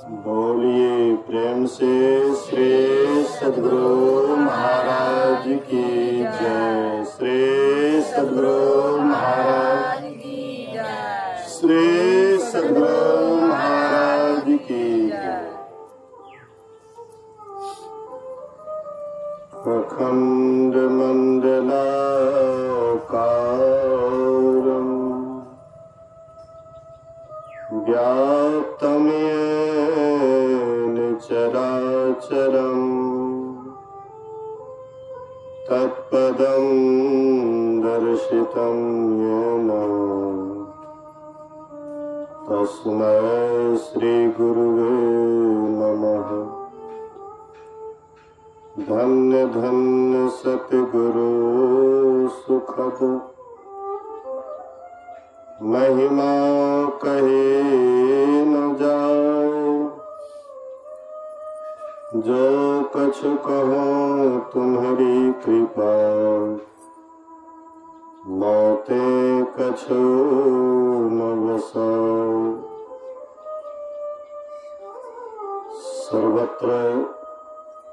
बोलिए प्रेम से श्री सद्गुरु महाराज की जय। श्री सद्गुरु महाराज की जय। श्री सद्गुरु महाराज की जय। अखंड मंडलाकारं व्याप्तं येन चराचरं तत्पदं दर्शितं येन तस्मै श्री गुरुवे नमः। धन्य धन्य सतगुरु सुखद महिमा कहे न जाए। जो कछु कहो तुम्हारी कृपा मौते कछु न बसाओ। सर्वत्र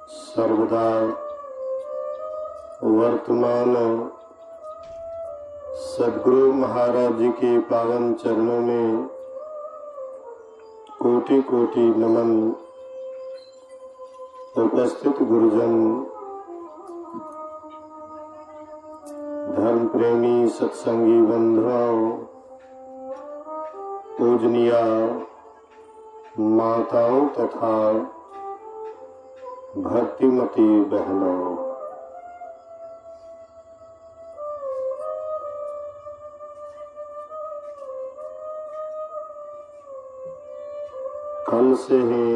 सर्वदा वर्तमान सद्गुरु महाराज जी के पावन चरणों में कोटि कोटि नमन। उपस्थित गुरुजन, धर्म प्रेमी सत्संगी बंधुओं, पूजनीय माताओं तथा भक्तिमती बहनों, कल से ही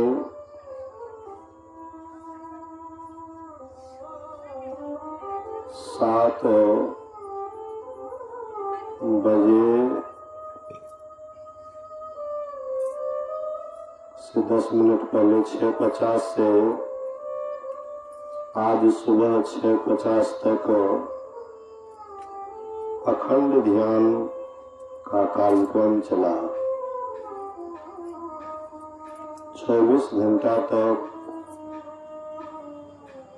7 बजे से 10 मिनट पहले 6:50 से आज सुबह 6:50 तक अखंड ध्यान का कार्यक्रम चला। 24 घंटा तक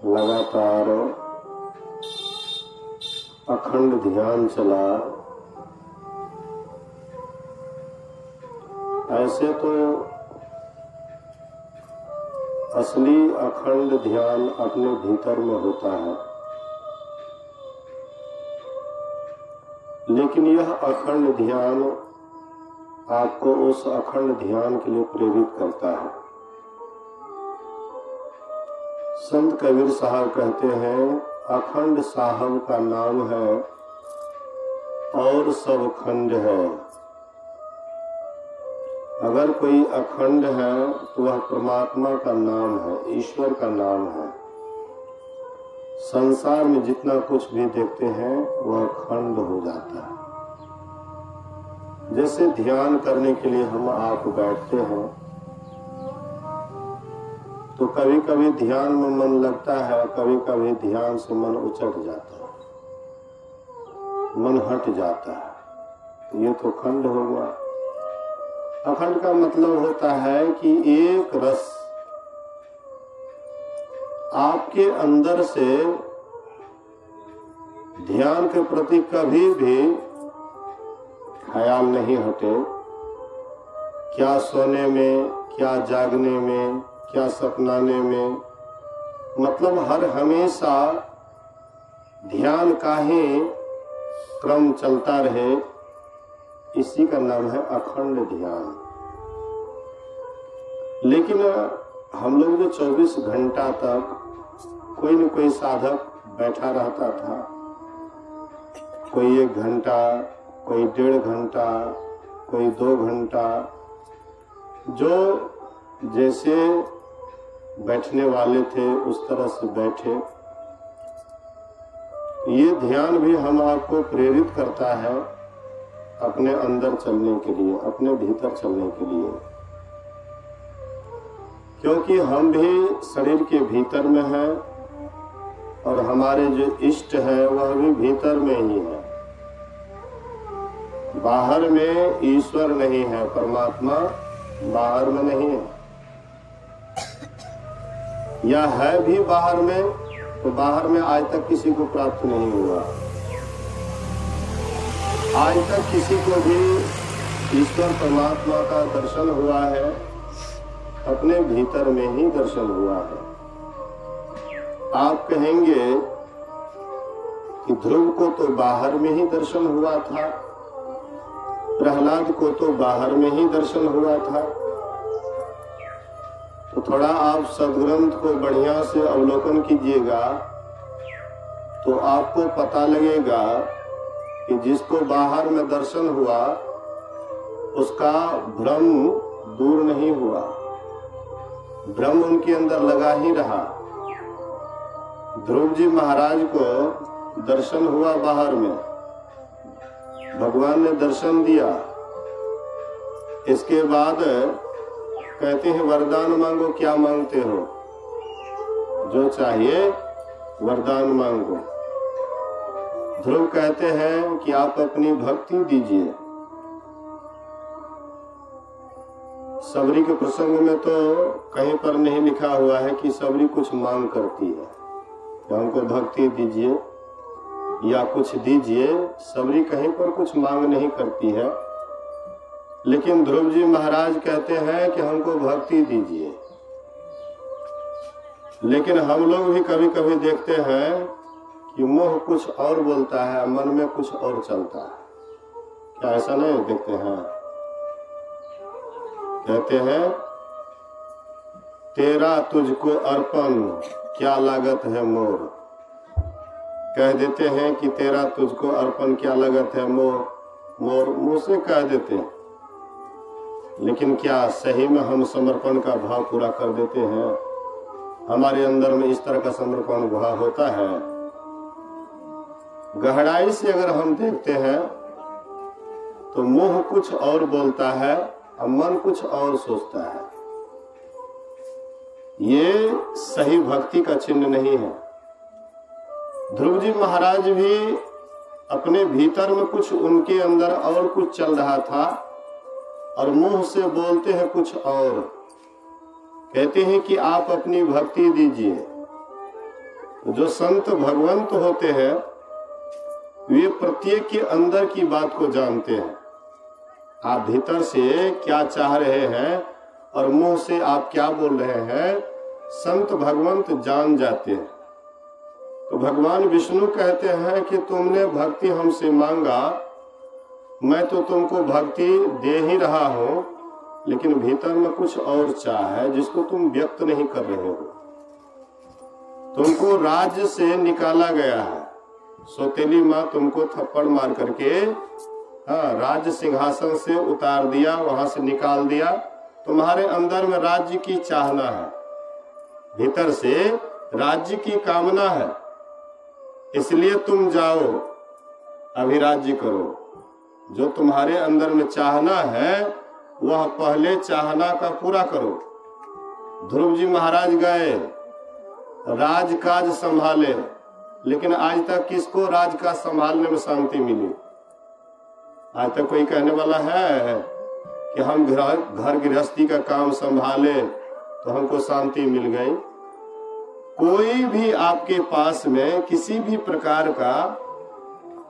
लगातार अखंड ध्यान चला। ऐसे तो असली अखंड ध्यान अपने भीतर में होता है, लेकिन यह अखंड ध्यान आपको उस अखंड ध्यान के लिए प्रेरित करता है। संत कबीर साहब कहते हैं, अखंड साहब का नाम है और सब खंड है। अगर कोई अखंड है तो वह परमात्मा का नाम है, ईश्वर का नाम है। संसार में जितना कुछ भी देखते हैं वह खंड हो जाता है। जैसे ध्यान करने के लिए हम आप बैठते हैं तो कभी कभी ध्यान में मन लगता है, कभी कभी ध्यान से मन उचट जाता है, मन हट जाता है। ये तो खंड हो गया। अखंड का मतलब होता है कि एक रस आपके अंदर से ध्यान के प्रति कभी भी ख्याल नहीं हटे। क्या सोने में, क्या जागने में, क्या सपनाने में, मतलब हर हमेशा ध्यान का ही क्रम चलता रहे। इसी का नाम है अखंड ध्यान। लेकिन हम लोग जो 24 घंटा तक कोई न कोई साधक बैठा रहता था, कोई 1 घंटा, कोई 1.5 घंटा, कोई 2 घंटा, जो जैसे बैठने वाले थे उस तरह से बैठे। ये ध्यान भी हम आपको प्रेरित करता है अपने अंदर चलने के लिए, अपने भीतर चलने के लिए, क्योंकि हम भी शरीर के भीतर में हैं और हमारे जो इष्ट है वह भी भीतर में ही है। बाहर में ईश्वर नहीं है, परमात्मा बाहर में नहीं है। या है भी बाहर में, तो बाहर में आज तक किसी को प्राप्त नहीं हुआ। आज तक किसी को भी ईश्वर परमात्मा का दर्शन हुआ है, अपने भीतर में ही दर्शन हुआ है। आप कहेंगे कि ध्रुव को तो बाहर में ही दर्शन हुआ था, प्रहलाद को तो बाहर में ही दर्शन हुआ था। तो थोड़ा आप सदग्रंथ को बढ़िया से अवलोकन कीजिएगा तो आपको पता लगेगा कि जिसको बाहर में दर्शन हुआ उसका भ्रम दूर नहीं हुआ, भ्रम उनके अंदर लगा ही रहा। ध्रुव जी महाराज को दर्शन हुआ बाहर में, भगवान ने दर्शन दिया। इसके बाद कहते हैं वरदान मांगो, क्या मांगते हो? जो चाहिए वरदान मांगो। ध्रुव कहते हैं कि आप अपनी भक्ति दीजिए। सबरी के प्रसंग में तो कहीं पर नहीं लिखा हुआ है कि सबरी कुछ मांग करती है, तो हमको भक्ति दीजिए या कुछ दीजिए। सबरी कहीं पर कुछ मांग नहीं करती है, लेकिन ध्रुव जी महाराज कहते हैं कि हमको भक्ति दीजिए। लेकिन हम लोग भी कभी कभी देखते हैं कि मुंह कुछ और बोलता है, मन में कुछ और चलता है। क्या ऐसा नहीं देखते हैं? कहते हैं तेरा तुझको अर्पण क्या लागत है मोर। कह देते हैं कि तेरा तुझको अर्पण क्या लागत है मोर, मोर मुंह से कह देते हैं, लेकिन क्या सही में हम समर्पण का भाव पूरा कर देते हैं? हमारे अंदर में इस तरह का समर्पण भाव होता है? गहराई से अगर हम देखते हैं तो मुंह कुछ और बोलता है और मन कुछ और सोचता है। ये सही भक्ति का चिन्ह नहीं है। ध्रुव जी महाराज भी अपने भीतर में कुछ उनके अंदर और कुछ चल रहा था और मुंह से बोलते हैं कुछ और। कहते हैं कि आप अपनी भक्ति दीजिए। जो संत भगवंत होते हैं वे प्रत्येक के अंदर की बात को जानते हैं। आप भीतर से क्या चाह रहे हैं और मुंह से आप क्या बोल रहे हैं, संत भगवंत जान जाते हैं। तो भगवान विष्णु कहते हैं कि तुमने भक्ति हमसे मांगा, मैं तो तुमको भक्ति दे ही रहा हूं, लेकिन भीतर में कुछ और चाह है जिसको तुम व्यक्त नहीं कर रहे हो। तुमको राज्य से निकाला गया है, सौतेली माँ तुमको थप्पड़ मार करके राज्य सिंहासन से उतार दिया, वहां से निकाल दिया। तुम्हारे अंदर में राज्य की चाहना है, भीतर से राज्य की कामना है, इसलिए तुम जाओ अभिराज्य करो। जो तुम्हारे अंदर में चाहना है वह पहले चाहना का पूरा करो। ध्रुव जी महाराज गए, राजकाज संभाले, लेकिन आज तक किसको राजकाज संभालने में शांति मिली? आज तक कोई कहने वाला है कि हम घर गृहस्थी का काम संभाले तो हमको शांति मिल गई? कोई भी आपके पास में किसी भी प्रकार का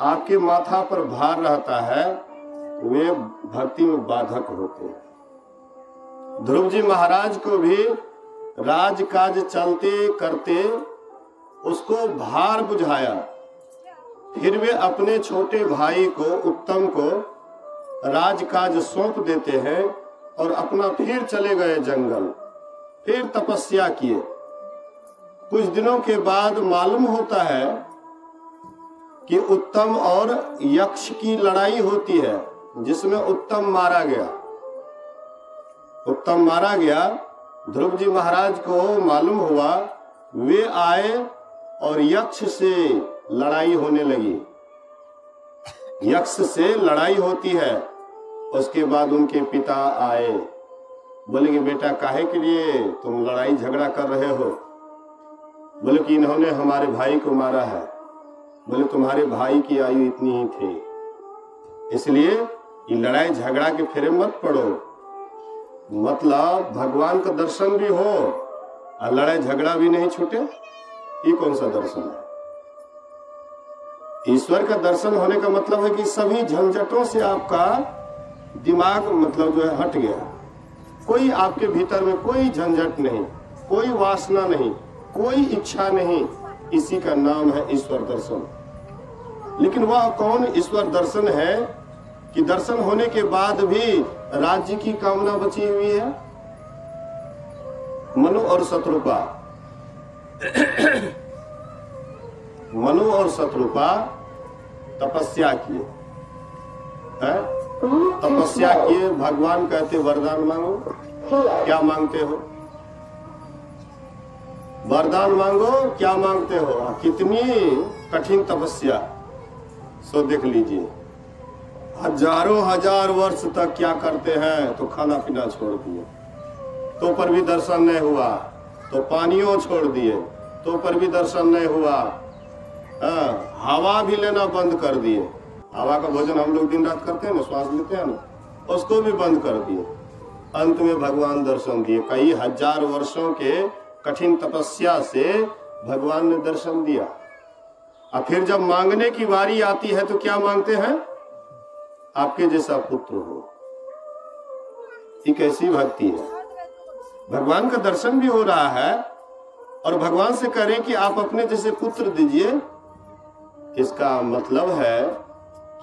आपके माथा पर भार रहता है, वे भक्ति में बाधक होते हैं। ध्रुव जी महाराज को भी राजकाज चलते करते उसको भार बुझाया, फिर वे अपने छोटे भाई को उत्तम को राजकाज सौंप देते हैं और अपना फिर चले गए जंगल, फिर तपस्या किए। कुछ दिनों के बाद मालूम होता है कि उत्तम और यक्ष की लड़ाई होती है, जिसमें उत्तम मारा गया। उत्तम मारा गया। ध्रुव जी महाराज को मालूम हुआ, वे आए और यक्ष से लड़ाई होने लगी। यक्ष से लड़ाई होती है। उसके बाद उनके पिता आए, बोले कि बेटा काहे के लिए तुम लड़ाई झगड़ा कर रहे हो? बोले कि इन्होंने हमारे भाई को मारा है। बोले तुम्हारे भाई की आयु इतनी ही थी, इसलिए ये लड़ाई झगड़ा के फेरे मत पड़ो। मतलब भगवान का दर्शन भी हो और लड़ाई झगड़ा भी नहीं छूटे, ये कौन सा दर्शन है? ईश्वर का दर्शन होने का मतलब है कि सभी झंझटों से आपका दिमाग मतलब जो है हट गया, कोई आपके भीतर में कोई झंझट नहीं, कोई वासना नहीं, कोई इच्छा नहीं, इसी का नाम है ईश्वर दर्शन। लेकिन वह कौन ईश्वर दर्शन है कि दर्शन होने के बाद भी राज्य की कामना बची हुई है? मनु और शत्रुपा मनु और शत्रुपा तपस्या किए, तपस्या किए, भगवान कहते वरदान मांगो। क्या मांगते हो? वरदान मांगो, क्या मांगते हो? कितनी कठिन तपस्या, सो देख लीजिए। हजारों हजार वर्ष तक क्या करते हैं? तो खाना पीना छोड़ दिए, तो पर भी दर्शन नहीं हुआ, तो पानियों छोड़ दिए, तो पर भी दर्शन नहीं हुआ, हवा भी लेना बंद कर दिए। हवा का भोजन हम लोग दिन रात करते हैं ना, श्वास लेते हैं ना, उसको भी बंद कर दिए। अंत में भगवान दर्शन दिए। कई हजार वर्षों के कठिन तपस्या से भगवान ने दर्शन दिया। और फिर जब मांगने की बारी आती है तो क्या मांगते हैं? आपके जैसा पुत्र हो। ये कैसी भक्ति है? भगवान का दर्शन भी हो रहा है और भगवान से कह रहे कि आप अपने जैसे पुत्र दीजिए। इसका मतलब है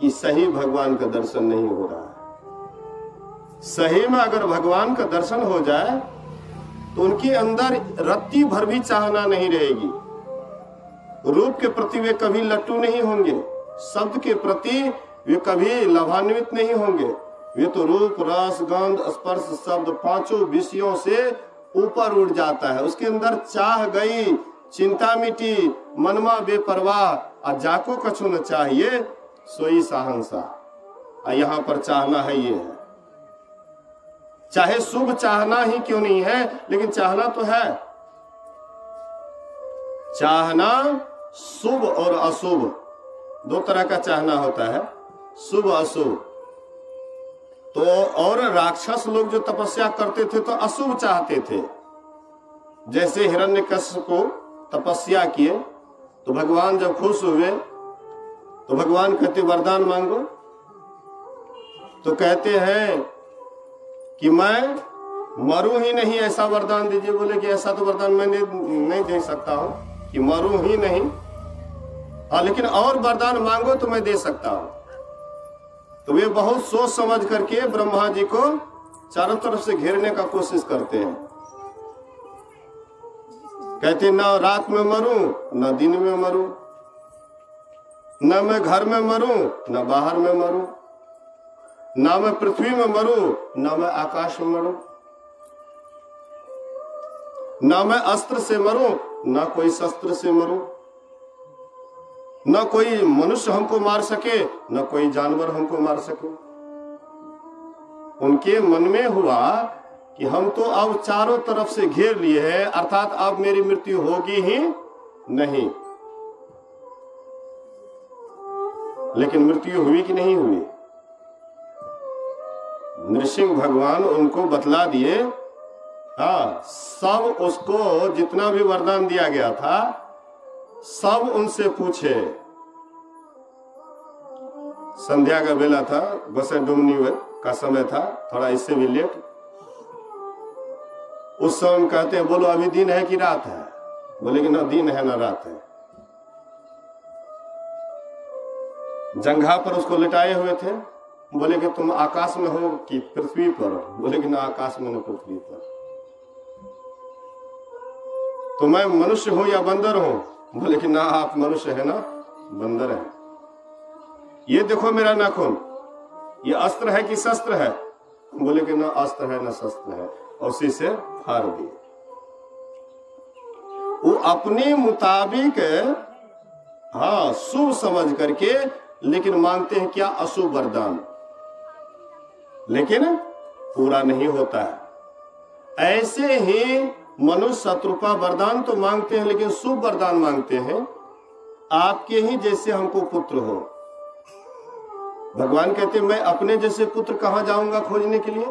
कि सही भगवान का दर्शन नहीं हो रहा है। सही में अगर भगवान का दर्शन हो जाए तो उनके अंदर रत्ती भर भी चाहना नहीं रहेगी। रूप के प्रति वे कभी लट्टू नहीं होंगे, शब्द के प्रति वे कभी लाभान्वित नहीं होंगे। वे तो रूप, रस, गंध, स्पर्श, शब्द पांचों विषयों से ऊपर उड़ जाता है। उसके अंदर चाह गई, चिंता मिटी, मनमा बेपरवाह, और जाको कछु न चाहिए सोई शहंशाह। यहाँ पर चाहना है, ये है। चाहे शुभ चाहना ही क्यों नहीं है, लेकिन चाहना तो है। चाहना शुभ और अशुभ दो तरह का चाहना होता है, शुभ अशुभ। तो और राक्षस लोग जो तपस्या करते थे तो अशुभ चाहते थे। जैसे हिरण्यकश्यप को तपस्या किए तो भगवान जब खुश हुए तो भगवान कहते वरदान मांगो। तो कहते हैं कि मैं मरूं ही नहीं, ऐसा वरदान दीजिए। बोले कि ऐसा तो वरदान मैं नहीं दे सकता हूं कि मरूं ही नहीं, हाँ लेकिन और वरदान मांगो तो मैं दे सकता हूं। तो वे बहुत सोच समझ करके ब्रह्मा जी को चारों तरफ से घेरने का कोशिश करते हैं। कहते ना रात में मरूं, ना दिन में मरूं, न मैं घर में मरूं, न बाहर में मरूं, ना मैं पृथ्वी में मरूं, ना मैं आकाश में मरूं, ना मैं अस्त्र से मरूं, ना कोई शस्त्र से मरूं, न कोई मनुष्य हमको मार सके, न कोई जानवर हमको मार सके। उनके मन में हुआ कि हम तो अब चारों तरफ से घेर लिए हैं, अर्थात अब मेरी मृत्यु होगी ही नहीं। लेकिन मृत्यु हुई कि नहीं हुई? नृसिंह भगवान उनको बतला दिए। हाँ, सब उसको जितना भी वरदान दिया गया था सब उनसे पूछे। संध्या का बेला था, बसे डुमनी का समय था, थोड़ा इससे भी लेट। उस समय कहते हैं बोलो अभी दिन है कि रात है? बोले कि ना दिन है ना रात है। जंघा पर उसको लिटाए हुए थे। बोले कि तुम आकाश में हो कि पृथ्वी पर? बोले कि ना आकाश में ना पृथ्वी पर। तो मैं मनुष्य हूं या बंदर हूं? बोले कि ना आप मनुष्य है ना बंदर है। ये देखो मेरा नाखून, ये अस्त्र है कि शस्त्र है? बोले कि ना अस्त्र है ना शस्त्र है, और उसी से फाड़ दिए। वो अपने मुताबिक हाँ शुभ समझ करके, लेकिन मांगते हैं क्या? अशुभ वरदान, लेकिन पूरा नहीं होता है। ऐसे ही मनुष्य शत्रुपा वरदान तो मांगते हैं, लेकिन शुभ वरदान मांगते हैं। आपके ही जैसे हमको पुत्र हो। भगवान कहते मैं अपने जैसे पुत्र कहां जाऊंगा खोजने के लिए?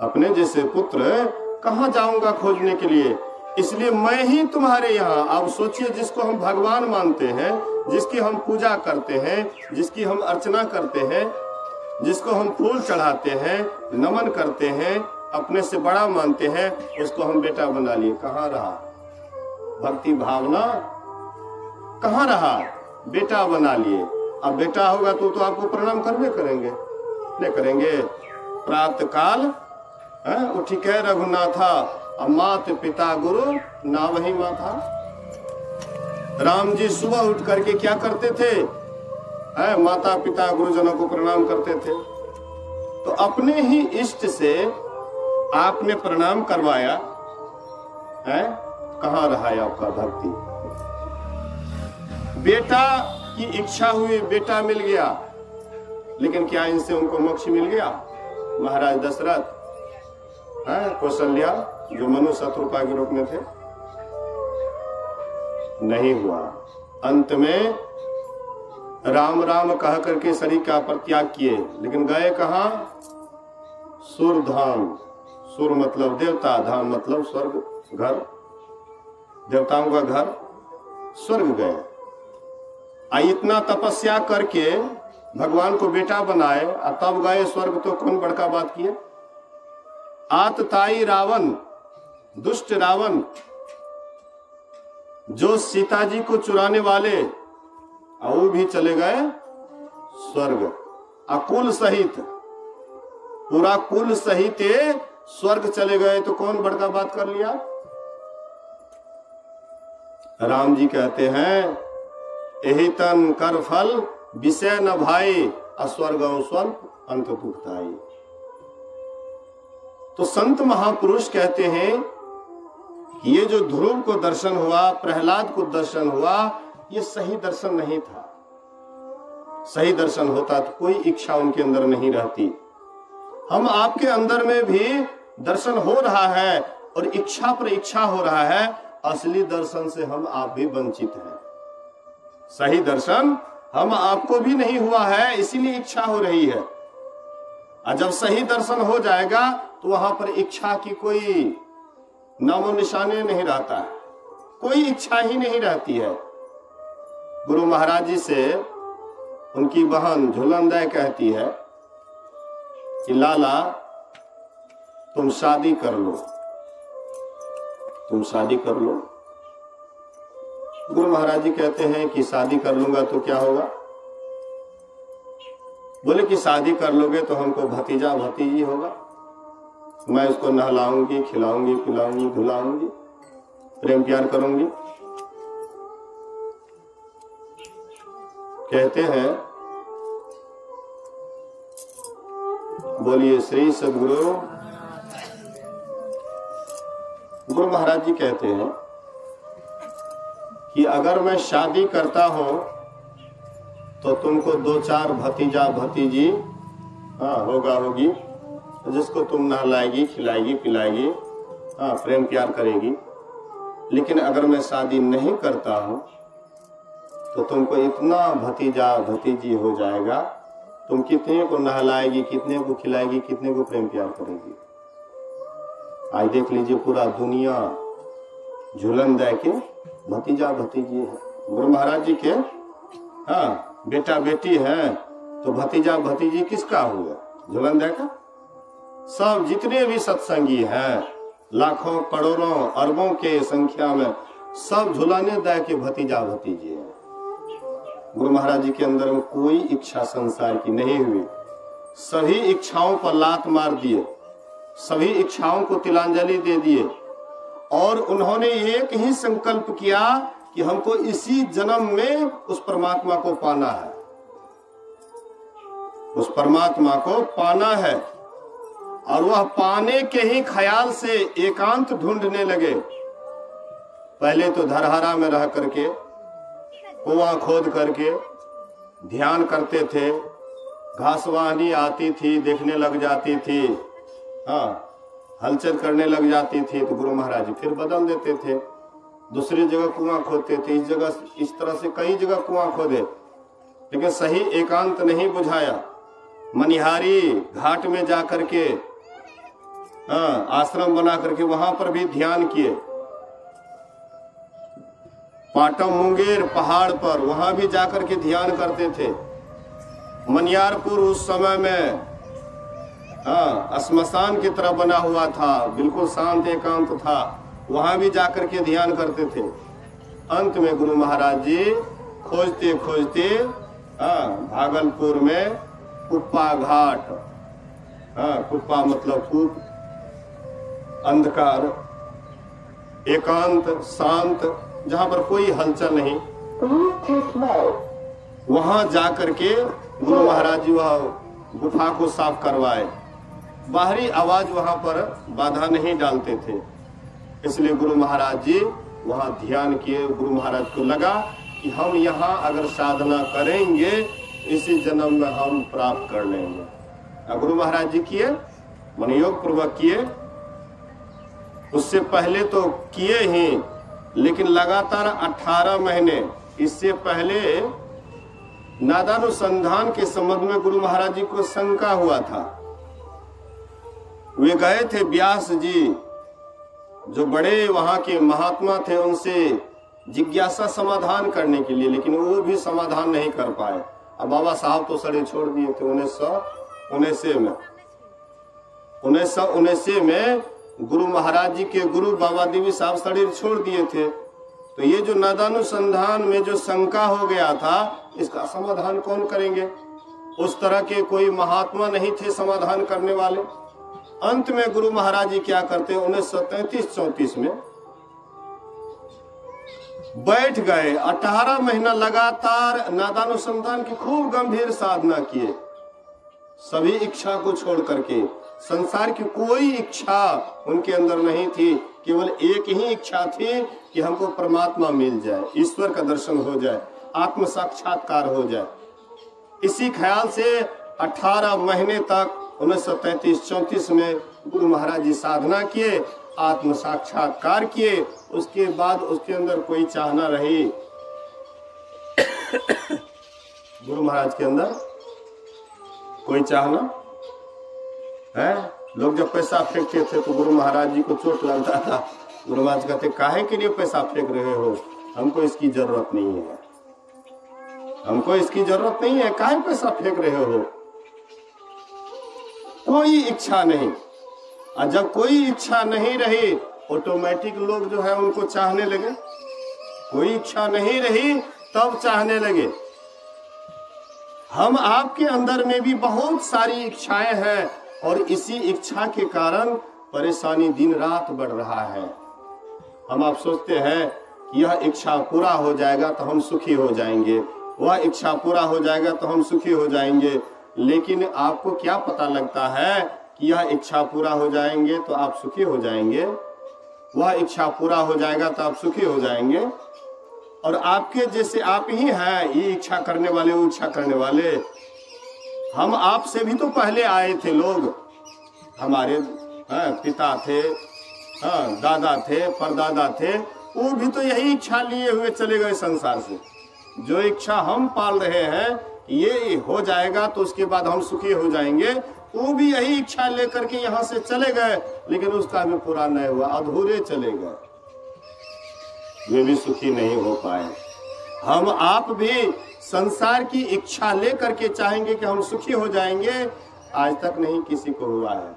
अपने जैसे पुत्र कहाँ जाऊंगा खोजने के लिए, इसलिए मैं ही तुम्हारे यहाँ। अब सोचिए, जिसको हम भगवान मानते हैं, जिसकी हम पूजा करते हैं, जिसकी हम अर्चना करते हैं, जिसको हम फूल चढ़ाते हैं, नमन करते हैं, अपने से बड़ा मानते हैं, उसको हम बेटा बना लिए। कहाँ रहा भक्ति भावना, कहाँ रहा? बेटा बना लिए। अब बेटा होगा तो आपको प्रणाम करने करेंगे, नहीं करेंगे? प्रातः काल उठी कह रघुनाथा, अब मात पिता गुरु ना वही माथा। राम जी सुबह उठ करके क्या करते थे? माता पिता गुरुजनों को प्रणाम करते थे। तो अपने ही इष्ट से आपने प्रणाम करवाया है, कहाँ रहा है आपका भक्ति? बेटा की इच्छा हुई, बेटा मिल गया, लेकिन क्या इनसे उनको मोक्ष मिल गया? महाराज दशरथ, कौशल्या जो मनु शत्रुपा के रूप में थे, नहीं हुआ। अंत में राम राम कह करके शरीर का परित्याग किए, लेकिन गए कहाँ? सुर धाम। सुर मतलब देवता, धाम मतलब स्वर्ग, घर, देवताओं का घर, स्वर्ग गए। इतना तपस्या करके भगवान को बेटा बनाए और तब गए स्वर्ग, तो कौन बड़का बात किए? आतताई रावण, दुष्ट रावण, जो सीता जी को चुराने वाले, वो भी चले गए स्वर्ग, अकुल सहित, पूरा कुल सहित स्वर्ग चले गए, तो कौन बड़का बात कर लिया? राम जी कहते हैं, एहि तन कर फल विषय न भाई, अस्वर्ग स्वल्प अंत दुखदाई। तो संत महापुरुष कहते हैं कि ये जो ध्रुव को दर्शन हुआ, प्रहलाद को दर्शन हुआ, ये सही दर्शन नहीं था। सही दर्शन होता तो कोई इच्छा उनके अंदर नहीं रहती। हम आपके अंदर में भी दर्शन हो रहा है और इच्छा पर इच्छा हो रहा है, असली दर्शन से हम आप भी वंचित हैं। सही दर्शन हम आपको भी नहीं हुआ है, इसीलिए इच्छा हो रही है। और जब सही दर्शन हो जाएगा तो वहां पर इच्छा की कोई नामो निशाने नहीं रहता है, कोई इच्छा ही नहीं रहती है। गुरु महाराज जी से उनकी बहन झूलनदय कहती है कि लाला तुम शादी कर लो, तुम शादी कर लो। गुरु महाराज जी कहते हैं कि शादी कर लूंगा तो क्या होगा? बोले कि शादी कर लोगे तो हमको भतीजा भतीजी होगा, मैं उसको नहलाऊंगी, खिलाऊंगी, पिलाऊंगी, धुलाऊंगी, प्रेम प्यार करूंगी। कहते हैं, बोलिए श्री सद्गुरु। गुरु महाराज जी कहते हैं कि अगर मैं शादी करता हूं तो तुमको 2-4 भतीजा भतीजी होगा होगी, जिसको तुम नहलाएगी, खिलाएगी, पिलाएगी, प्रेम प्यार करेगी। लेकिन अगर मैं शादी नहीं करता हूं तो तुमको इतना भतीजा भतीजी हो जाएगा, तुम कितने को नहलाएगी, कितने को खिलाएगी, कितने को प्रेम प्यार करेगी। आज देख लीजिए पूरा दुनिया झूलनदय के भतीजा भतीजी है। गुरु महाराज जी के बेटा बेटी है, तो भतीजा भतीजी किसका हुआ? झूलनदय का। सब जितने भी सत्संगी हैं, लाखों करोड़ों अरबों के संख्या में, सब झूलनदय के भतीजा भतीजी हैं। गुरु महाराज जी के अंदर में कोई इच्छा संसार की नहीं हुई, सभी इच्छाओं पर लात मार दिए, सभी इच्छाओं को तिलांजलि दे दिए, और उन्होंने एक ही संकल्प किया कि हमको इसी जन्म में उस परमात्मा को पाना है, उस परमात्मा को पाना है। और वह पाने के ही ख्याल से एकांत ढूंढने लगे। पहले तो धरहरा में रह करके, कुआं खोद करके ध्यान करते थे, घासवाहनी आती थी, देखने लग जाती थी, हलचल करने लग जाती थी, तो गुरु महाराज फिर बदल देते थे, दूसरी जगह कुआं खोदते थे। इस जगह, इस तरह से कई जगह कुआं खोदे, लेकिन सही एकांत नहीं बुझाया। मनिहारी घाट में जाकर के आश्रम बना करके वहां पर भी ध्यान किए। पाटम मुंगेर पहाड़ पर वहां भी जाकर के ध्यान करते थे। मनियारपुर उस समय में श्मशान की तरह बना हुआ था, बिल्कुल शांत एकांत था, वहां भी जाकर के ध्यान करते थे। अंत में गुरु महाराज जी खोजते खोजते भागलपुर में कुप्पा घाट, कुप्पा मतलब कूप, अंधकार, एकांत, शांत, जहां पर कोई हलचल नहीं, वहां जाकर के गुरु महाराज जी वह गुफा को साफ करवाए। बाहरी आवाज वहां पर बाधा नहीं डालते थे, इसलिए गुरु महाराज जी वहां ध्यान किए। गुरु महाराज को लगा कि हम यहाँ अगर साधना करेंगे इसी जन्म में हम प्राप्त कर लेंगे। गुरु महाराज जी किए, मनोयोग पूर्वक किए। उससे पहले तो किए ही, लेकिन लगातार 18 महीने, इससे पहले नादानुसंधान के संबंध में गुरु महाराज जी को शंका हुआ था। वे गए थे व्यास जी, जो बड़े वहां के महात्मा थे, उनसे जिज्ञासा समाधान करने के लिए, लेकिन वो भी समाधान नहीं कर पाए। अब बाबा साहब तो सड़े छोड़ दिए थे 1979 में गुरु महाराज जी के गुरु बाबा देवी साहब शरीर छोड़ दिए थे। तो ये जो नादानुसंधान में जो शंका हो गया था, इसका समाधान कौन करेंगे? उस तरह के कोई महात्मा नहीं थे समाधान करने वाले। अंत में गुरु महाराज जी क्या करते, 1933-34 में बैठ गए। 18 महीना लगातार नादानुसंधान की खूब गंभीर साधना किए, सभी इच्छा को छोड़ करके। संसार की कोई इच्छा उनके अंदर नहीं थी, केवल एक ही इच्छा थी कि हमको परमात्मा मिल जाए, ईश्वर का दर्शन हो जाए, आत्म साक्षात्कार हो जाए। इसी ख्याल से 18 महीने तक 1933-34 में गुरु महाराज जी साधना किए, आत्म साक्षात्कार किए। उसके बाद उसके अंदर कोई चाहना रही गुरु महाराज के अंदर कोई चाहना है। लोग जब पैसा फेंकते थे तो गुरु महाराज जी को चोट लगता था। गुरु महाराज कहते, काहे के लिए पैसा फेंक रहे हो, हमको इसकी जरूरत नहीं है, हमको इसकी जरूरत नहीं है, काहे पैसा फेंक रहे हो। कोई इच्छा नहीं, और जब कोई इच्छा नहीं रही ऑटोमेटिक लोग जो है उनको चाहने लगे। कोई इच्छा नहीं रही तब चाहने लगे। हम आपके अंदर में भी बहुत सारी इच्छाएं हैं, और इसी इच्छा के कारण परेशानी दिन रात बढ़ रहा है। हम आप सोचते हैं कि यह इच्छा पूरा हो जाएगा तो हम सुखी हो जाएंगे, वह इच्छा पूरा हो जाएगा तो हम सुखी हो जाएंगे, लेकिन आपको क्या पता लगता है कि यह इच्छा पूरा हो जाएंगे तो आप सुखी हो जाएंगे, वह इच्छा पूरा हो जाएगा तो आप सुखी हो जाएंगे। और आपके जैसे आप ही हैं, ये इच्छा करने वाले, वो इच्छा करने वाले। हम आपसे भी तो पहले आए थे लोग, हमारे पिता थे, दादा थे, परदादा थे, वो भी तो यही इच्छा लिए हुए चले गए संसार से। जो इच्छा हम पाल रहे हैं ये हो जाएगा तो उसके बाद हम सुखी हो जाएंगे, वो भी यही इच्छा लेकर के यहाँ से चले गए, लेकिन उसका भी पूरा नहीं हुआ, अधूरे चले गए, वे भी सुखी नहीं हो पाए। हम आप भी संसार की इच्छा लेकर के चाहेंगे कि हम सुखी हो जाएंगे, आज तक नहीं किसी को हुआ है,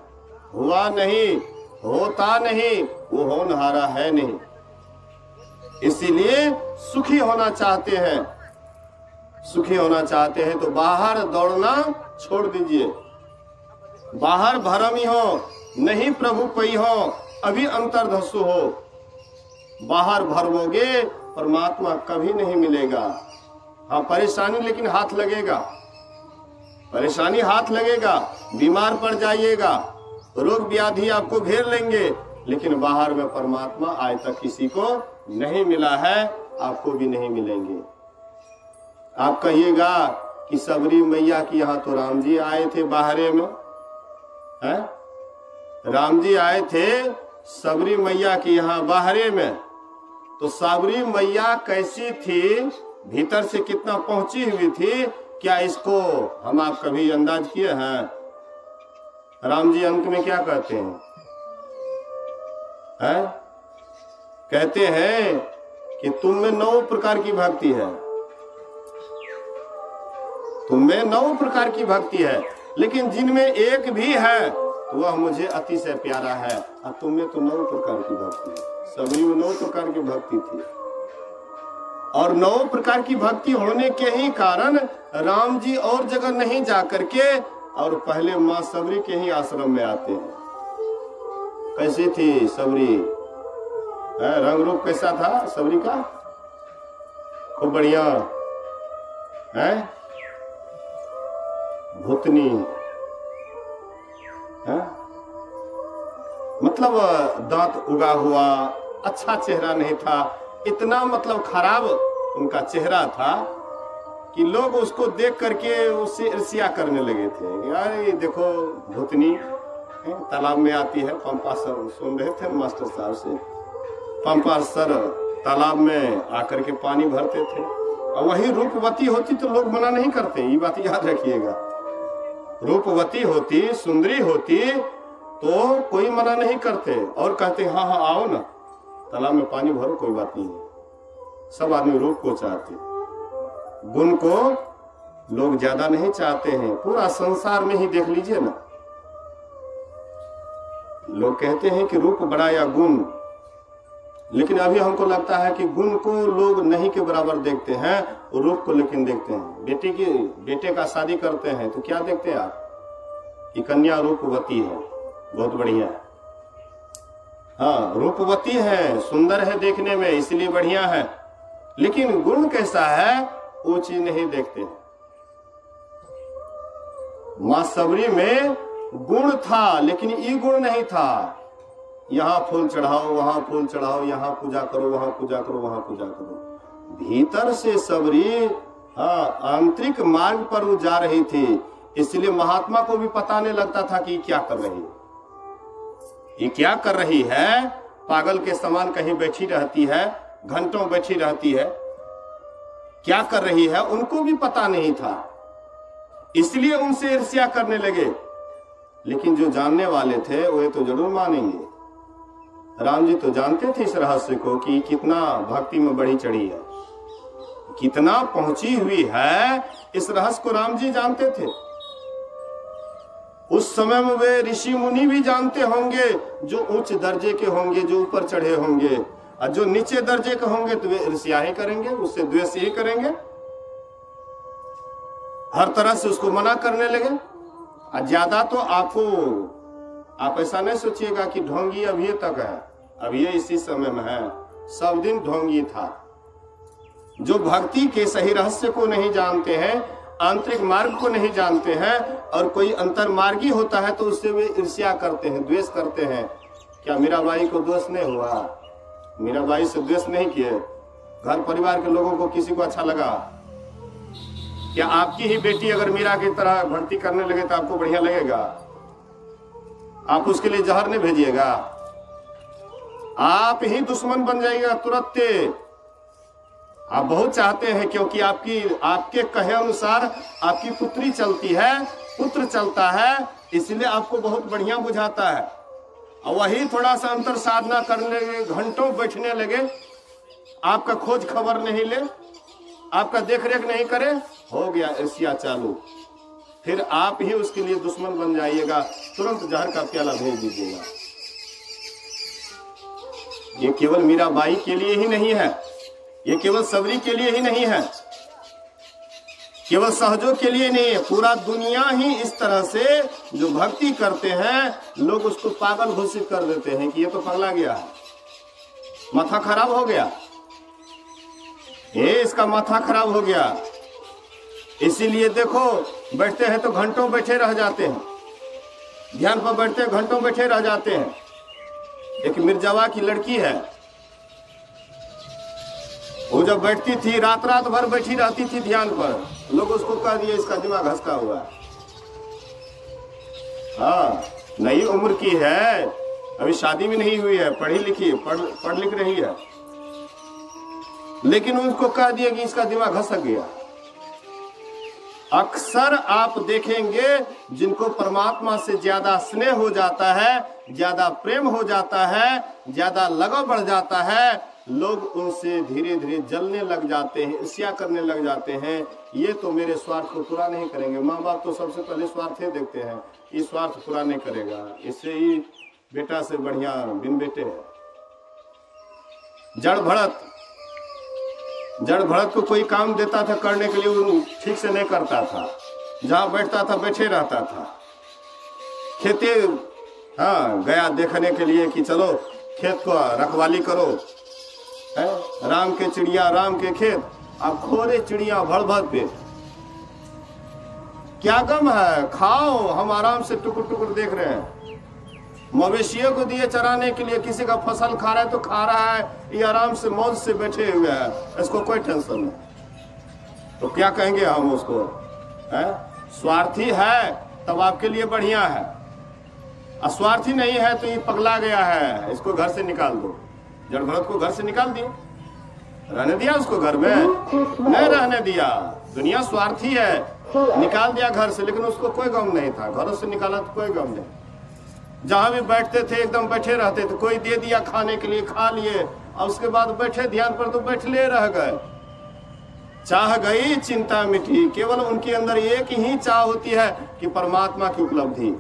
हुआ नहीं, होता नहीं, वो होनहारा है नहीं। इसीलिए सुखी होना चाहते हैं, सुखी होना चाहते हैं तो बाहर दौड़ना छोड़ दीजिए। बाहर भरमी हो, नहीं प्रभु पई हो, अभी अंतर्धसु हो। बाहर भरवोगे परमात्मा कभी नहीं मिलेगा। हाँ, परेशानी लेकिन हाथ लगेगा, परेशानी हाथ लगेगा, बीमार पड़ जाइएगा, रोग व्याधि आपको घेर लेंगे, लेकिन बाहर में परमात्मा आज तक किसी को नहीं मिला है, आपको भी नहीं मिलेंगे। आप कहिएगा कि सबरी मैया की यहाँ तो राम जी आए थे बाहरे में, है? राम जी आए थे सबरी मैया की यहाँ बाहरे में, तो सबरी मैया कैसी थी, भीतर से कितना पहुंची हुई थी, क्या इसको हम आप कभी अंदाज किए हैं? राम जी अंत में क्या कहते हैं? है? कहते हैं कि तुम में 9 प्रकार की भक्ति है, तुम में 9 प्रकार की भक्ति है, लेकिन जिनमें एक भी है तो वह मुझे अतिशय प्यारा है। और तुम में तो 9 प्रकार की भक्ति है। सबरी में 9 प्रकार की भक्ति थी, और 9 प्रकार की भक्ति होने के ही कारण राम जी और जगह नहीं जा करके और पहले माँ सबरी के ही आश्रम में आते हैं। कैसी थी सबरी? रंग रूप कैसा था सबरी का? खूब बढ़िया है, भूतनी है, मतलब दांत उगा हुआ, अच्छा चेहरा नहीं था, इतना मतलब खराब उनका चेहरा था कि लोग उसको देख करके उससे ईर्ष्या करने लगे थे। यार ये देखो भूतनी तालाब में आती है। पंपा सर सुन रहे थे मास्टर साहब से, पंपा सर तालाब में आकर के पानी भरते थे, और वही रूपवती होती तो लोग मना नहीं करते, ये बात याद रखिएगा। रूपवती होती, सुंदरी होती तो कोई मना नहीं करते, और कहते हाँ हाँ आओ ना तालाब में पानी भरो, कोई बात नहीं है। सब आदमी रूप को चाहते, गुण को लोग ज्यादा नहीं चाहते हैं। पूरा संसार में ही देख लीजिए ना, लोग कहते हैं कि रूप बड़ा या गुण, लेकिन अभी हमको लगता है कि गुण को लोग नहीं के बराबर देखते हैं, रूप को लेकिन देखते हैं। बेटे का शादी करते हैं तो क्या देखते हैं आप कि कन्या रूपवती है, बहुत बढ़िया है। हाँ रूपवती है, सुंदर है देखने में, इसलिए बढ़िया है, लेकिन गुण कैसा है वो चीज नहीं देखते हैं। मां सबरी में गुण था, लेकिन ये गुण नहीं था। यहाँ फूल चढ़ाओ, वहां फूल चढ़ाओ, यहाँ पूजा करो, वहां पूजा करो, वहां पूजा करो। भीतर से सबरी आंतरिक मार्ग पर वो जा रही थी, इसलिए महात्मा को भी पता नहीं लगता था कि क्या कर रही है, ये क्या कर रही है। पागल के समान कहीं बैठी रहती है, घंटों बैठी रहती है, क्या कर रही है उनको भी पता नहीं था, इसलिए उनसे ईर्ष्या करने लगे। लेकिन जो जानने वाले थे वे तो जरूर मानेंगे। राम जी तो जानते थे इस रहस्य को कि कितना भक्ति में बढ़ी चढ़ी है, कितना पहुंची हुई है, इस रहस्य को राम जी जानते थे। उस समय में वे ऋषि मुनि भी जानते होंगे, जो उच्च दर्जे के होंगे, जो ऊपर चढ़े होंगे, और जो नीचे दर्जे के होंगे तो वे ईर्ष्या ही करेंगे, उससे द्वेष ही करेंगे, हर तरह से उसको मना करने लगे। और ज्यादा तो आप ऐसा नहीं सोचिएगा कि ढोंगी अभी तक है, अभी इसी समय में है, सब दिन ढोंगी था। जो भक्ति के सही रहस्य को नहीं जानते हैं, आंतरिक मार्ग को नहीं जानते हैं, और कोई अंतर मार्गी होता है तो उससे वे ईर्ष्या करते हैं, द्वेष करते हैं। क्या मीराबाई को दोष नहीं हुआ? मीराबाई से द्वेष नहीं किए, घर परिवार के लोगों को किसी को अच्छा लगा? क्या आपकी ही बेटी अगर मीरा की तरह भक्ति करने लगे तो आपको बढ़िया लगेगा? आप उसके लिए जहर नहीं भेजिएगा, आप ही दुश्मन बन जाइएगा तुरंत। आप बहुत चाहते हैं क्योंकि आपके कहे अनुसार आपकी पुत्री चलती है, पुत्र चलता है, इसलिए आपको बहुत बढ़िया बुझाता है। और वही थोड़ा सा अंतर साधना करने लगे, घंटों बैठने लगे, आपका खोज खबर नहीं ले, आपका देखरेख नहीं करे, हो गया ईर्ष्या चालू। फिर आप ही उसके लिए दुश्मन बन जाइएगा, तुरंत जहर का प्याला भेज दीजिएगा। ये केवल मीराबाई के लिए ही नहीं है, ये केवल सबरी के लिए ही नहीं है, केवल सहजों के लिए नहीं है, पूरा दुनिया ही इस तरह से जो भक्ति करते हैं, लोग उसको पागल घोषित कर देते हैं कि ये तो पगला गया है, माथा खराब हो गया, ये इसका माथा खराब हो गया। इसीलिए देखो बैठते हैं तो घंटों बैठे रह जाते हैं, ध्यान पर बैठते हैं घंटों बैठे रह जाते हैं। एक मिर्जावा की लड़की है, वो जब बैठती थी रात भर बैठी रहती थी ध्यान पर, लोग उसको कह दिए इसका दिमाग घसका हुआ है। हाँ नई उम्र की है, अभी शादी भी नहीं हुई है, पढ़ी लिखी पढ़ लिख रही है, लेकिन उसको कह दिया कि इसका दिमाग घसक गया। अक्सर आप देखेंगे जिनको परमात्मा से ज्यादा स्नेह हो जाता है, ज्यादा प्रेम हो जाता है, ज्यादा लगाव बढ़ जाता है, लोग उनसे धीरे धीरे जलने लग जाते हैं, ईर्ष्या करने लग जाते हैं। ये तो मेरे स्वार्थ को पूरा नहीं करेंगे। माँ बाप तो सबसे पहले स्वार्थ ही देखते हैं, ये स्वार्थ पूरा नहीं करेगा, इससे ही बेटा से बढ़िया बिन बेटे है। जड़ भड़त को कोई काम देता था करने के लिए, वो ठीक से नहीं करता था, जहां बैठता था बैठे रहता था। खेते गया देखने के लिए कि चलो खेत को रखवाली करो, राम के चिड़िया राम के खेत, अब खोरे चिड़िया भर भर पे, क्या गम है, खाओ, हम आराम से टुकुर टुकुर देख रहे हैं। मवेशियों को दिए चराने के लिए, किसी का फसल खा रहा है तो खा रहा है, ये आराम से मौज से बैठे हुए हैं, इसको कोई टेंशन नहीं। तो क्या कहेंगे हम उसको, स्वार्थी है तब आपके लिए बढ़िया है, अस्वार्थी नहीं है तो ये पगला गया है, इसको घर से निकाल दो। जड़ भरत को घर से निकाल दिया, रहने दिया उसको घर में? नहीं रहने दिया। दुनिया स्वार्थी है, निकाल दिया घर से, लेकिन उसको कोई गम नहीं था, घरों से निकाला तो कोई गम नहीं। जहां भी बैठते थे एकदम बैठे रहते थे, कोई दे दिया खाने के लिए खा लिए, और उसके बाद बैठे ध्यान पर तो बैठले रह गए। चाह गई चिंता मिटी, केवल उनके अंदर एक ही चाह होती है कि परमात्मा की उपलब्धि।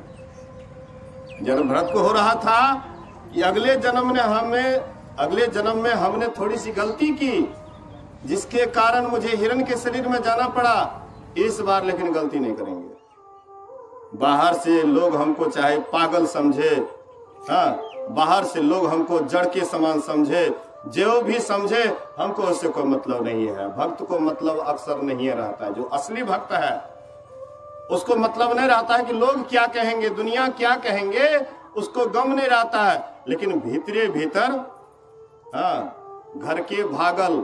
जड़ भरत को हो रहा था कि अगले जन्म में हमने थोड़ी सी गलती की, जिसके कारण मुझे हिरण के शरीर में जाना पड़ा, इस बार लेकिन गलती नहीं करेंगे। बाहर से लोग हमको चाहे पागल समझे, बाहर से लोग हमको जड़ के समान समझे, जो भी समझे, हमको उससे कोई मतलब नहीं है। भक्त को मतलब अक्सर नहीं रहता है, जो असली भक्त है उसको मतलब नहीं रहता है कि लोग क्या कहेंगे, दुनिया क्या कहेंगे, उसको गम नहीं रहता है। लेकिन भीतरे भीतर घर के भागल,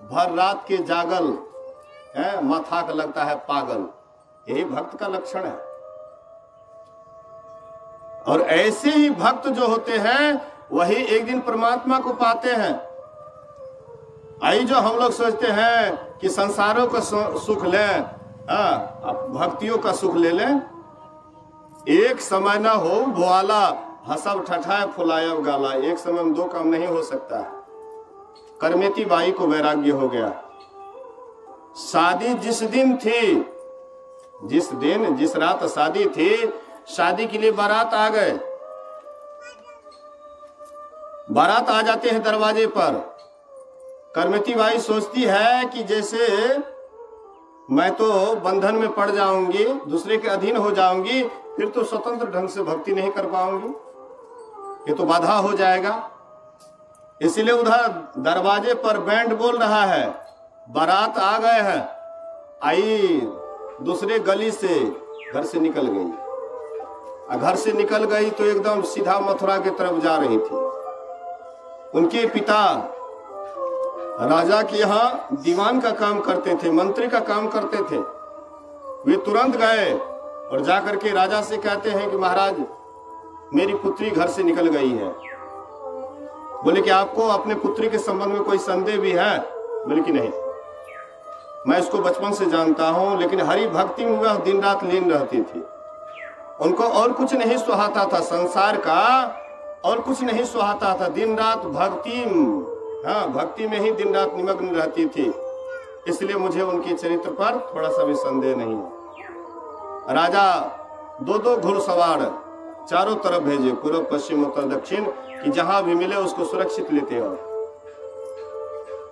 भर रात के जागल, माथा का लगता है पागल, यही भक्त का लक्षण है। और ऐसे ही भक्त जो होते हैं वही एक दिन परमात्मा को पाते हैं। आई जो हम लोग सोचते हैं कि संसारों का सुख लें, भक्तियों का सुख ले लें, एक समय ना हो भुआला, हंसब ठठाए फुलायब गाला, एक समय में दो काम नहीं हो सकता है। करमेती बाई को वैराग्य हो गया। शादी जिस दिन थी, जिस रात शादी थी, शादी के लिए बारात आ गए। बारात आ जाते हैं दरवाजे पर। करमेती बाई सोचती है कि जैसे मैं तो बंधन में पड़ जाऊंगी, दूसरे के अधीन हो जाऊंगी, फिर तो स्वतंत्र ढंग से भक्ति नहीं कर पाऊंगी, ये तो बाधा हो जाएगा। इसलिए उधर दरवाजे पर बैंड बोल रहा है, बारात आ गए हैं। आई दूसरे गली से घर से निकल गई, घर से निकल गई तो एकदम सीधा मथुरा की तरफ जा रही थी। उनके पिता राजा के यहाँ दीवान का काम करते थे, मंत्री का काम करते थे। वे तुरंत गए और जाकर के राजा से कहते हैं कि महाराज, मेरी पुत्री घर से निकल गई है। बोले कि आपको अपने पुत्री के संबंध में कोई संदेह भी है? बोले कि नहीं, मैं इसको बचपन से जानता हूं, लेकिन हरि भक्ति में वह दिन रात लीन रहती थी। उनको और कुछ नहीं सुहाता था संसार का, और कुछ नहीं सुहाता था, दिन रात भक्ति में ही दिन रात निमग्न रहती थी। इसलिए मुझे उनके चरित्र पर थोड़ा सा भी संदेह नहीं है। राजा दो घुड़सवार चारों तरफ भेजे, पूर्व पश्चिम उत्तर दक्षिण, कि जहां भी मिले उसको सुरक्षित लेते हो।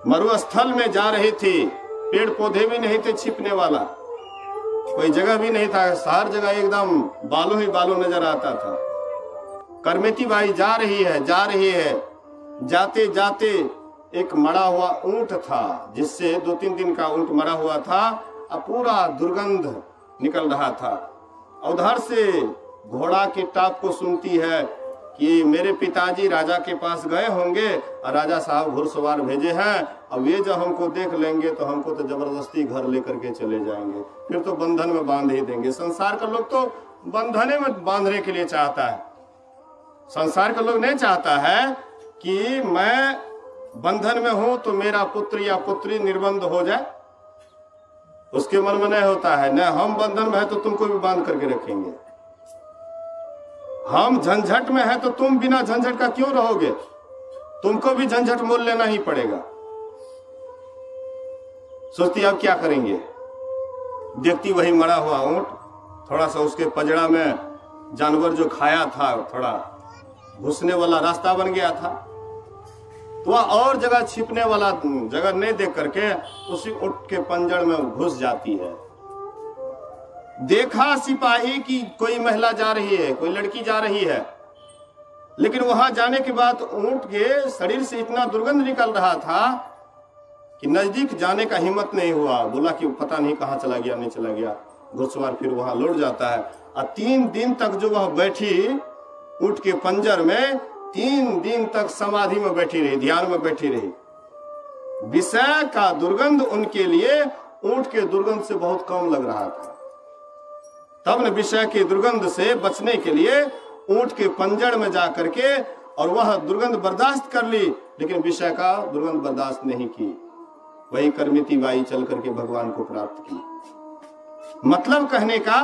मरुस्थल में जा रही थी, पेड़ पौधे भी नहीं थे छिपने वाला, कोई जगह भी नहीं था, हर जगह एकदम बालू ही बालू नजर आता था। करमेती बाई जा रही है। जाते जाते एक मरा हुआ ऊंट था, जिससे 2-3 दिन का ऊंट मरा हुआ था, अब पूरा दुर्गंध निकल रहा था। उधर से घोड़ा के टाप को सुनती है कि मेरे पिताजी राजा के पास गए होंगे और राजा साहब घुड़सवार भेजे हैं, अब ये जो हमको देख लेंगे तो हमको तो जबरदस्ती घर लेकर के चले जाएंगे, फिर तो बंधन में बांध ही देंगे। संसार का लोग तो बंधने में बांधने के लिए चाहता है। संसार का लोग नहीं चाहता है कि मैं बंधन में हूं तो मेरा पुत्र या पुत्री निर्बंध हो जाए। उसके मन में नहीं होता है न हम बंधन में है तो तुमको भी बांध करके रखेंगे, हम झंझट में है तो तुम बिना झंझट का क्यों रहोगे, तुमको भी झंझट मोल लेना ही पड़ेगा। सोचती अब क्या करेंगे, देखती वही मरा हुआ ऊंट, थोड़ा सा उसके पजड़ा में जानवर जो खाया था थोड़ा घुसने वाला रास्ता बन गया था, तो वह और जगह छिपने वाला जगह नहीं देख करके उसी ऊंट के पंजड़ में घुस जाती है। देखा सिपाही की कोई महिला जा रही है, कोई लड़की जा रही है, लेकिन वहां जाने के बाद ऊंट के शरीर से इतना दुर्गंध निकल रहा था कि नजदीक जाने का हिम्मत नहीं हुआ। बोला कि पता नहीं कहां चला गया, नहीं चला गया। घुड़सवार फिर वहां लौट जाता है और 3 दिन तक जो वह बैठी ऊंट के पंजर में, 3 दिन तक समाधि में बैठी रही, ध्यान में बैठी रही। विषय का दुर्गंध उनके लिए ऊंट के दुर्गंध से बहुत कम लग रहा था। तब न विषय के दुर्गंध से बचने के लिए ऊंट के पंजड़ में जा करके और वह दुर्गंध बर्दाश्त कर ली, लेकिन विषय का दुर्गंध बर्दाश्त नहीं की। वही कर्मिती बाई चल करके भगवान को प्राप्त की। मतलब कहने का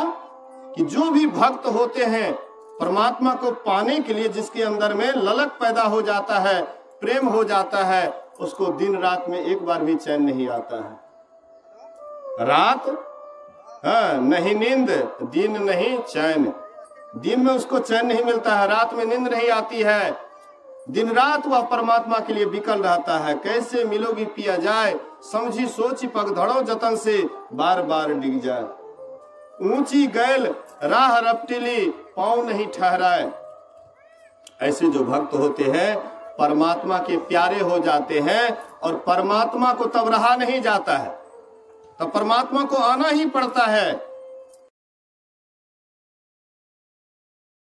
कि जो भी भक्त होते हैं परमात्मा को पाने के लिए, जिसके अंदर में ललक पैदा हो जाता है, प्रेम हो जाता है, उसको दिन रात में एक बार भी चैन नहीं आता है। रात नहीं नींद, दिन नहीं चैन। दिन में उसको चैन नहीं मिलता है, रात में नींद नहीं आती है, दिन रात वह परमात्मा के लिए बिकल रहता है। कैसे मिलोगी पिया जाए, समझी सोची पगधड़ो जतन से, बार बार डिग जाए। ऊंची गैल राह रपटीली, पांव नहीं ठहराए। ऐसे जो भक्त होते हैं परमात्मा के प्यारे हो जाते हैं, और परमात्मा को तब रहा नहीं जाता है, तब परमात्मा को आना ही पड़ता है।